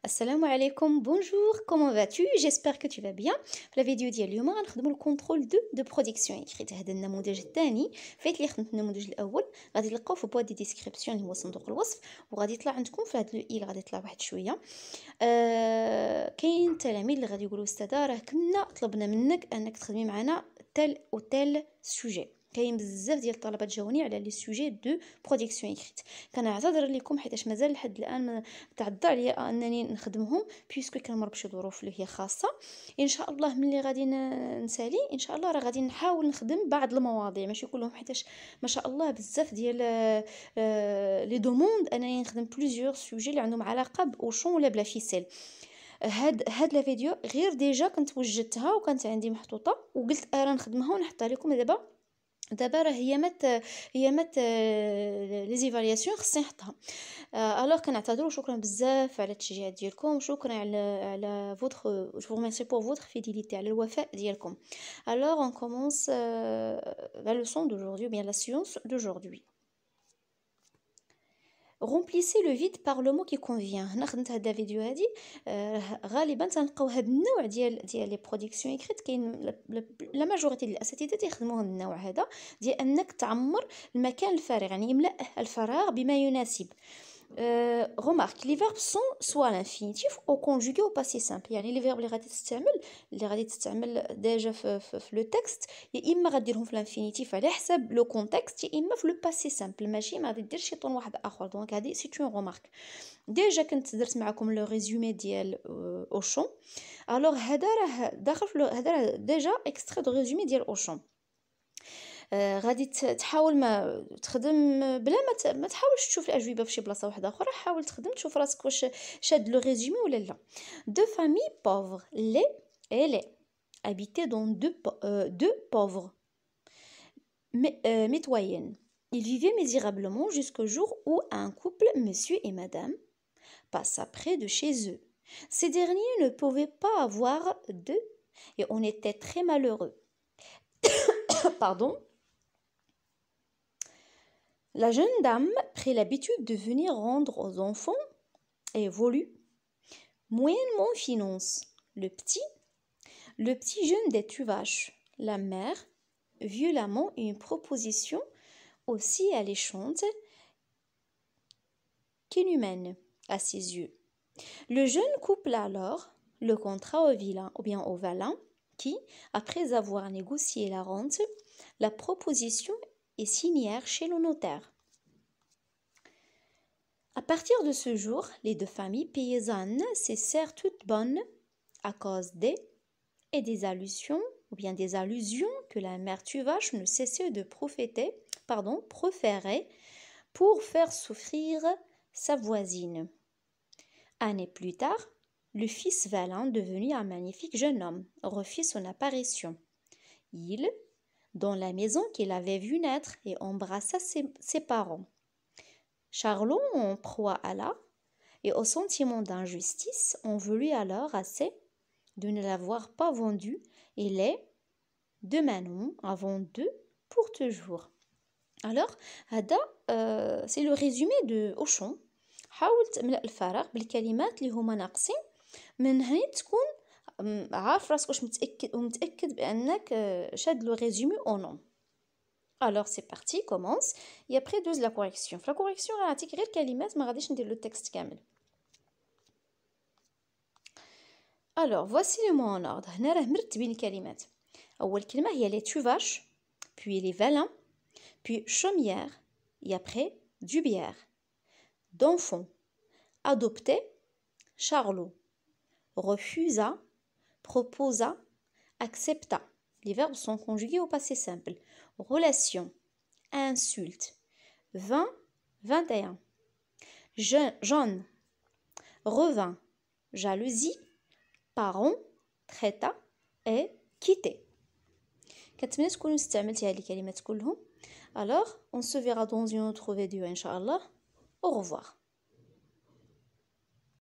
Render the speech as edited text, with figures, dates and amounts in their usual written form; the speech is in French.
Assalamu alaikum, bonjour, comment vas-tu? J'espère que tu vas bien. في la vidéo ديال اليوم غنخدموا الكونترول 2 de production écrite. هذا النموذج الثاني فايت اللي خدمت النموذج الاول غادي تلقاو في بواد دي ديسكريبسيون اللي هو صندوق الوصف وغادي يطلع عندكم في هذا لو ايل غادي يطلع واحد شويه. كاين تلاميذ اللي غادي يقولوا استاذه راه كنا طلبنا منك انك تخدمي معنا تل او تل سوجي. كاين بزاف ديال الطلبات جاوني على لي سوجي دو برودكسيون اكريت. كنعتذر لكم حيت مازال لحد الان تعذر عليا انني نخدمهم بيسكو كنمر بشي ظروف اللي هي خاصه. ان شاء الله ملي غادي نسالي ان شاء الله راه غادي نحاول نخدم بعض المواضيع ماشي كلهم حيت ما شاء الله بزاف ديال لي دوموند انني نخدم بليزيور سوجي اللي عندهم علاقه باوشون ولا بلا فيسيل. هاد لا فيديو غير ديجا كنت وجدتها وكانت عندي محطوطه وقلت راه نخدمها ونحطها لكم دابا راه هي مات لي زيفالياسيون خصني نحطها. الوغ كنعتذر وشكرا بزاف على التشجيع ديالكم وشكرا على فوتر جو vous remercie pour votre fidélité على الوفاء ديالكم. Alors on commence la leçon d'aujourd'hui, bien la séance d'aujourd'hui. Remplissez le vide par le mot qui convient. هنا خدمت هاد الفيديو هادي غالبا تنلقاو هاد النوع ديال لي برودكسيون اكريت. كاين لا ماجوريتي ديال الاساتذه تيخدموا هاد النوع هذا ديال انك تعمر المكان الفارغ يعني يملا الفراغ بما يناسب. remarque les verbes sont soit à l'infinitif ou conjugués au passé simple. يعني les verbes اللي غادي تستعمل ديجا في لو تكست يا اما غديرهم في الانفينيتيف على حساب لو كونتكست يا اما في لو باسي سامبل ماشي ما غادي دير شي طون واحد اخر. دونك هذه سي اون رومارك. ديجا كنت درت معكم لو ريزومي ديال اوشون. الوغ هذا راه داخل هذا راه ديجا اكستري دو ريزومي ديال اوشون. غادي تحاول ما تخدم بلا ما تحاولش تشوف الاجوبه في شي بلاصه واحده اخرى. حاول تخدم تشوف راسك واش شاد لو ريزومي ولا لا. دو فامي بوفر لي et les habitaient dans deux pauvres mitoyennes. Ils vivaient misérablement jusqu'au jour où un couple, monsieur et madame, passa près de chez eux. Ces derniers ne pouvaient pas avoir d'eux et on était très malheureux. Pardon. La jeune dame prit l'habitude de venir rendre aux enfants et voulut moyennement finance. Le petit jeune des tuvaches, la mère, violemment une proposition aussi alléchante qu'inhumaine à ses yeux. Le jeune couple alors le contrat au valant qui, après avoir négocié la rente, la proposition et signèrent chez le notaire. À partir de ce jour, les deux familles paysannes cessèrent toutes bonnes à cause des allusions que la mère tuvache ne cessait de proférer pour faire souffrir sa voisine. Année plus tard, le fils Valin, devenu un magnifique jeune homme, refit son apparition. Il, dans la maison qu'il avait vue naître, et embrassa ses parents. Charlot, en proie à et au sentiment d'injustice, en voulut alors assez de ne l'avoir pas vendu et les deux Manon avant d'eux pour toujours. Alors, هذا c'est le résumé de Auchan. حاول تملأ الفراغ بالكلمات اللي هما ناقصين من هنا تكون عارف راسك واش متأكد بأنك شاد le résumé ou non. Alors c'est parti, commence et après دوز la correction. في la correction غنعطيك غير كلمات ما غاديش ندير le texte كامل. Alors, voici les mots en ordre. هنا راه مرتبين الكلمات. أول كلمة هي les tuvaches, puis les valins, puis chaumière, et après dubière. D'enfant, adopté, Charlot. Refusa, proposa, accepta. Les verbes sont conjugués au passé simple. Relation, insulte. 20, 21. Jaune, revint. Jalousie, parents, traita et quitter. كنتمنى تكونوا استعملتي هذه الكلمات كلهم. Alors, on se verra dans une autre vidéo, Inch'Allah. Au revoir.